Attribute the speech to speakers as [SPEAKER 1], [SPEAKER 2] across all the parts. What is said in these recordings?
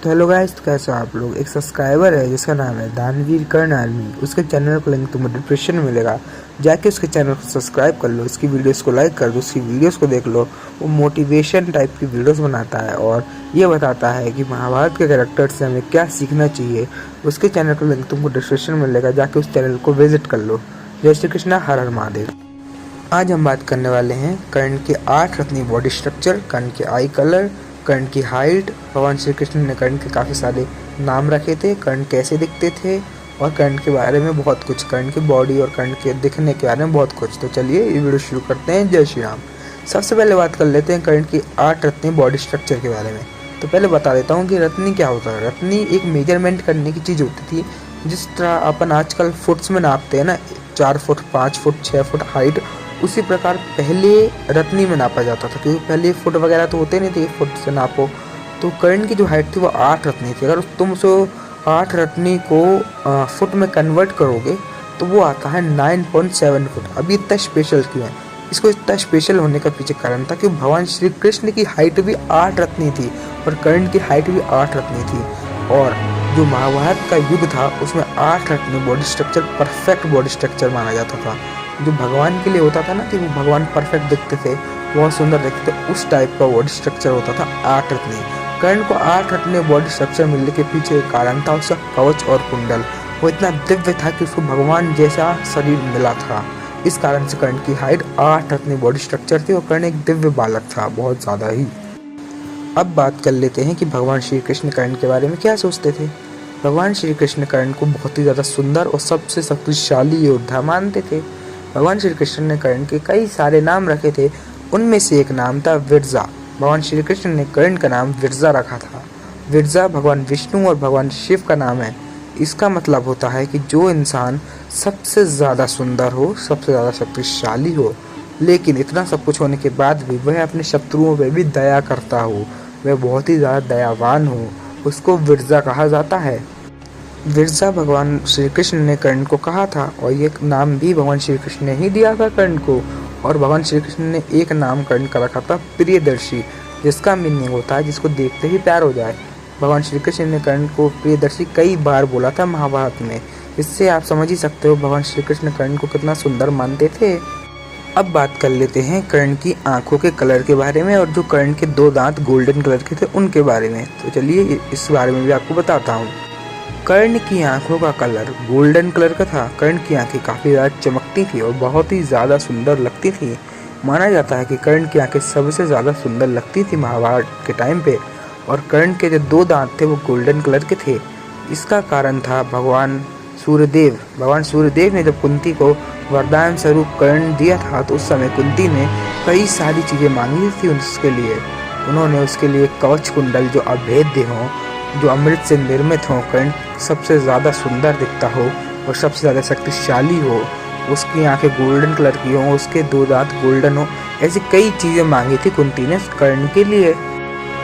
[SPEAKER 1] तो hello guys, तो कैसे हो आप लोग। एक सब्सक्राइबर है जिसका नाम है दानवीर कर्ण आर्मी, उसके चैनल का लिंक तुम्हें डिस्क्रिप्शन में मिलेगा। जाके उसके चैनल को सब्सक्राइब कर लो, उसकी वीडियोस को लाइक कर दो, उसकी वीडियोस को देख लो। वो मोटिवेशन टाइप की वीडियोस बनाता है और ये बताता है कि महाभारत के कैरेक्टर से हमें क्या सीखना चाहिए। उसके चैनल का लिंक तुमको डिस्क्रिप्शन में मिलेगा, जाके उस चैनल को विजिट कर लो। जय श्री कृष्णा, हर हर महादेव। आज हम बात करने वाले हैं कर्ण के 8 रत्नी बॉडी स्ट्रक्चर, कर्ण के आई कलर, कर्ण की हाइट। भगवान श्री कृष्ण ने कर्ण के काफ़ी सारे नाम रखे थे, कर्ण कैसे दिखते थे और कर्ण के बारे में बहुत कुछ, कर्ण की बॉडी और कर्ण के दिखने के बारे में बहुत कुछ। तो चलिए ये वीडियो शुरू करते हैं। जय श्री राम। सबसे पहले बात कर लेते हैं कर्ण की 8 रत्नी बॉडी स्ट्रक्चर के बारे में। तो पहले बता देता हूँ कि रत्नी क्या होता है। रत्नी एक मेजरमेंट करने की चीज़ होती थी, जिस तरह अपन आजकल फुट्स में नापते हैं ना, 4 फुट, 5 फुट, 6 फुट हाइट, उसी प्रकार पहले रत्नी में नापा जाता था, क्योंकि पहले फुट वगैरह तो होते नहीं थे फुट से नापो। तो कर्ण की जो हाइट थी वो 8 रत्नी थी। अगर तुम उस 8 रत्नी को फुट में कन्वर्ट करोगे तो वो आता है 9.7 फुट। अब इतना स्पेशल क्यों है? इसको इतना स्पेशल होने का पीछे कारण था कि भगवान श्री कृष्ण की हाइट भी 8 रत्नी थी और कर्ण की हाइट भी 8 रत्नी थी। और जो महाभारत का युग था उसमें 8 Ratni body structure perfect body structure माना जाता था। जो भगवान के लिए होता था ना कि वो भगवान परफेक्ट दिखते थे, बहुत सुंदर दिखते थे, उस टाइप का बॉडी स्ट्रक्चर होता था 8 रत्नी। कर्ण को 8 रत्नी बॉडी स्ट्रक्चर मिलने के पीछे एक कारण था उसका कवच और कुंडल। वो इतना दिव्य था कि उसको भगवान जैसा शरीर मिला था। इस कारण से कर्ण की हाइट 8 रत्नी बॉडी स्ट्रक्चर थी और कर्ण एक दिव्य बालक था, बहुत ज़्यादा ही। अब बात कर लेते हैं कि भगवान श्री कृष्ण कर्ण के बारे में क्या सोचते थे। भगवान श्री कृष्ण कर्ण को बहुत ही ज़्यादा सुंदर और सबसे शक्तिशाली योद्धा मानते थे। भगवान श्री कृष्ण ने कर्ण के कई सारे नाम रखे थे, उनमें से एक नाम था विरजा। भगवान श्री कृष्ण ने कर्ण का नाम विरजा रखा था। विरजा भगवान विष्णु और भगवान शिव का नाम है। इसका मतलब होता है कि जो इंसान सबसे ज़्यादा सुंदर हो, सबसे ज़्यादा शक्तिशाली हो, लेकिन इतना सब कुछ होने के बाद भी वह अपने शत्रुओं पर भी दया करता हो, वह बहुत ही ज़्यादा दयावान हो, उसको विरजा कहा जाता है। विरजा भगवान श्री कृष्ण ने कर्ण को कहा था और ये नाम भी भगवान श्री कृष्ण ने ही दिया था कर्ण को। और भगवान श्री कृष्ण ने एक नाम कर्ण का रखा था प्रियदर्शी, जिसका मीनिंग होता है जिसको देखते ही प्यार हो जाए। भगवान श्री कृष्ण ने कर्ण को प्रियदर्शी कई बार बोला था महाभारत में। इससे आप समझ ही सकते हो भगवान श्री कृष्ण कर्ण को कितना सुंदर मानते थे। अब बात कर लेते हैं कर्ण की आंखों के कलर के बारे में और जो कर्ण के 2 दांत गोल्डन कलर के थे उनके बारे में। तो चलिए इस बारे में भी आपको बताता हूँ। कर्ण की आंखों का कलर गोल्डन कलर का था। कर्ण की आंखें काफ़ी ज़्यादा चमकती थी और बहुत ही ज़्यादा सुंदर लगती थी। माना जाता है कि कर्ण की आंखें सबसे ज़्यादा सुंदर लगती थी महाभारत के टाइम पे। और कर्ण के जो 2 दांत थे वो गोल्डन कलर के थे। इसका कारण था भगवान सूर्यदेव। भगवान सूर्यदेव ने जब कुंती को वरदान स्वरूप कर्ण दिया था तो उस समय कुंती ने कई सारी चीज़ें मांगी थी उसके लिए। उन्होंने उसके लिए कवच कुंडल जो अभेद्य हो, जो अमृत से निर्मित हो, कर्ण सबसे ज़्यादा सुंदर दिखता हो और सबसे ज़्यादा शक्तिशाली हो, उसकी आंखें गोल्डन कलर की हो, उसके 2 दांत गोल्डन हो, ऐसी कई चीज़ें मांगी थी कुंती ने कर्ण के लिए,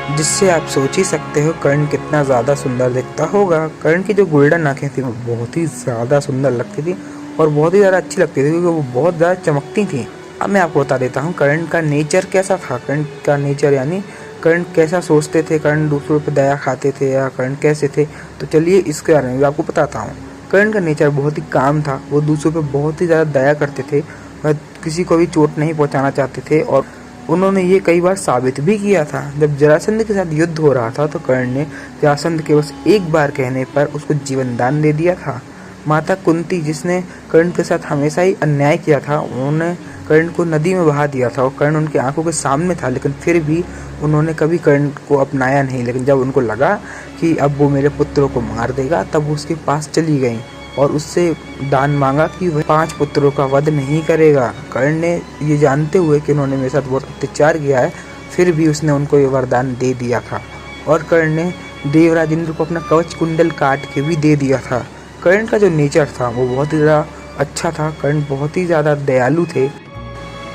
[SPEAKER 1] जिससे आप सोच ही सकते हो कर्ण कितना ज़्यादा सुंदर दिखता होगा। कर्ण की जो गोल्डन आंखें थी वो बहुत ही ज़्यादा सुंदर लगती थी और बहुत ही ज़्यादा अच्छी लगती थी, क्योंकि वो बहुत ज़्यादा चमकती थी। अब मैं आपको बता देता हूँ कर्ण का नेचर कैसा था। कर्ण का नेचर यानी कर्ण कैसा सोचते थे, कर्ण दूसरों पर दया खाते थे या कर्ण कैसे थे। तो चलिए इसके बारे में भी आपको बताता हूँ। कर्ण का नेचर बहुत ही काम था। वो दूसरों पर बहुत ही ज़्यादा दया करते थे, वह किसी को भी चोट नहीं पहुँचाना चाहते थे और उन्होंने ये कई बार साबित भी किया था। जब जरासंध के साथ युद्ध हो रहा था तो कर्ण ने जरासंध के बस एक बार कहने पर उसको जीवन दान दे दिया था। माता कुंती, जिसने कर्ण के साथ हमेशा ही अन्याय किया था, उन्होंने कर्ण को नदी में बहा दिया था और कर्ण उनकी आंखों के सामने था, लेकिन फिर भी उन्होंने कभी कर्ण को अपनाया नहीं। लेकिन जब उनको लगा कि अब वो मेरे पुत्रों को मार देगा, तब वो उसके पास चली गई और उससे दान मांगा कि वह 5 पुत्रों का वध नहीं करेगा। कर्ण ने ये जानते हुए कि उन्होंने मेरे साथ बहुत अत्याचार किया है, फिर भी उसने उनको ये वरदान दे दिया था। और कर्ण ने देवराज इंद्र को अपना कवच कुंडल काट के भी दे दिया था। कर्ण का जो नेचर था वो बहुत ही ज़्यादा अच्छा था। कर्ण बहुत ही ज़्यादा दयालु थे।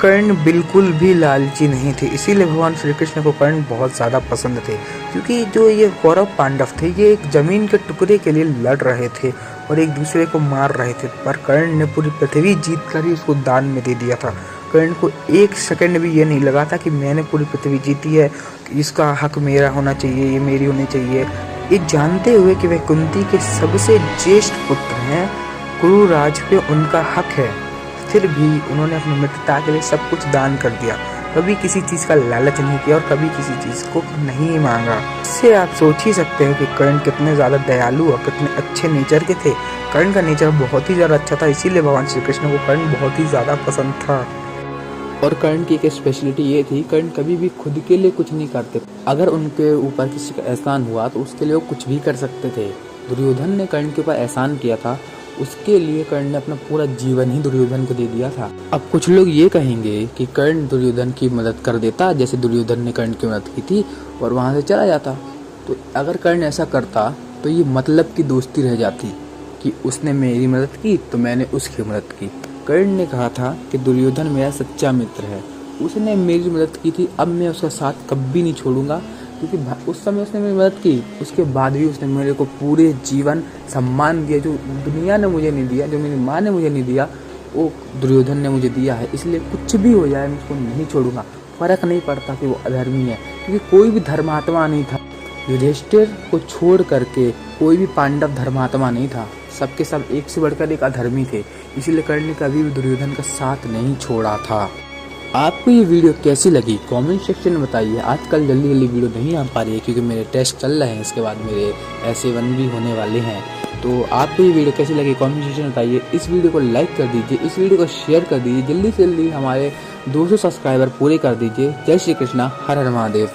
[SPEAKER 1] कर्ण बिल्कुल भी लालची नहीं थे, इसीलिए भगवान श्री कृष्ण को कर्ण बहुत ज़्यादा पसंद थे। क्योंकि जो ये कौरव पांडव थे ये एक ज़मीन के टुकड़े के लिए लड़ रहे थे और एक दूसरे को मार रहे थे, पर कर्ण ने पूरी पृथ्वी जीत कर ही उसको दान में दे दिया था। कर्ण को एक सेकंड भी ये नहीं लगा था कि मैंने पूरी पृथ्वी जीती है, इसका हक मेरा होना चाहिए, ये मेरी होनी चाहिए। ये जानते हुए कि वे कुंती के सबसे ज्येष्ठ पुत्र हैं, कुरुराज पे उनका हक है, फिर भी उन्होंने अपनी मित्रता के लिए सब कुछ दान कर दिया। कभी किसी चीज़ का लालच नहीं किया और कभी किसी चीज़ को नहीं मांगा। इससे आप सोच ही सकते हैं कि कर्ण कितने ज़्यादा दयालु और कितने अच्छे नेचर के थे। कर्ण का नेचर बहुत ही ज़्यादा अच्छा था, इसीलिए भगवान श्री कृष्ण को कर्ण बहुत ही ज़्यादा पसंद था।
[SPEAKER 2] और कर्ण की एक स्पेशलिटी ये थी, कर्ण कभी भी खुद के लिए कुछ नहीं करते। अगर उनके ऊपर किसी का एहसान हुआ तो उसके लिए वो कुछ भी कर सकते थे। दुर्योधन ने कर्ण के ऊपर एहसान किया था, उसके लिए कर्ण ने अपना पूरा जीवन ही दुर्योधन को दे दिया था। अब कुछ लोग ये कहेंगे कि कर्ण दुर्योधन की मदद कर देता जैसे दुर्योधन ने कर्ण की मदद की थी और वहाँ से चला जाता। तो अगर कर्ण ऐसा करता तो ये मतलब की दोस्ती रह जाती कि उसने मेरी मदद की तो मैंने उसकी मदद की। कर्ण ने कहा था कि दुर्योधन मेरा सच्चा मित्र है, उसने मेरी मदद की थी, अब मैं उसका साथ कभी नहीं छोड़ूंगा, क्योंकि उस समय उसने मेरी मदद की, उसके बाद भी उसने मेरे को पूरे जीवन सम्मान दिया जो दुनिया ने मुझे नहीं दिया, जो मेरी माँ ने मुझे नहीं दिया, वो दुर्योधन ने मुझे दिया है। इसलिए कुछ भी हो जाए मैं उसको नहीं छोड़ूंगा। फर्क नहीं पड़ता कि वो अधर्मी है, क्योंकि कोई भी धर्मात्मा नहीं था। युधिष्ठिर को छोड़ करके कोई भी पांडव धर्मात्मा नहीं था, सबके सब एक से बढ़कर एक अधर्मी थे। इसीलिए कर्ण ने कभी भी दुर्योधन का साथ नहीं छोड़ा था। आपको ये वीडियो कैसी लगी कमेंट सेक्शन में बताइए। आजकल जल्दी वीडियो नहीं आ पा रही है क्योंकि मेरे टेस्ट चल रहे हैं, इसके बाद मेरे ऐसे वन भी होने वाले हैं। तो आपको ये वीडियो कैसी लगी कमेंट सेक्शन में बताइए। इस वीडियो को लाइक कर दीजिए, इस वीडियो को शेयर कर दीजिए, जल्दी से जल्दी हमारे 200 सब्सक्राइबर पूरे कर दीजिए। जय श्री कृष्णा, हर हर महादेव।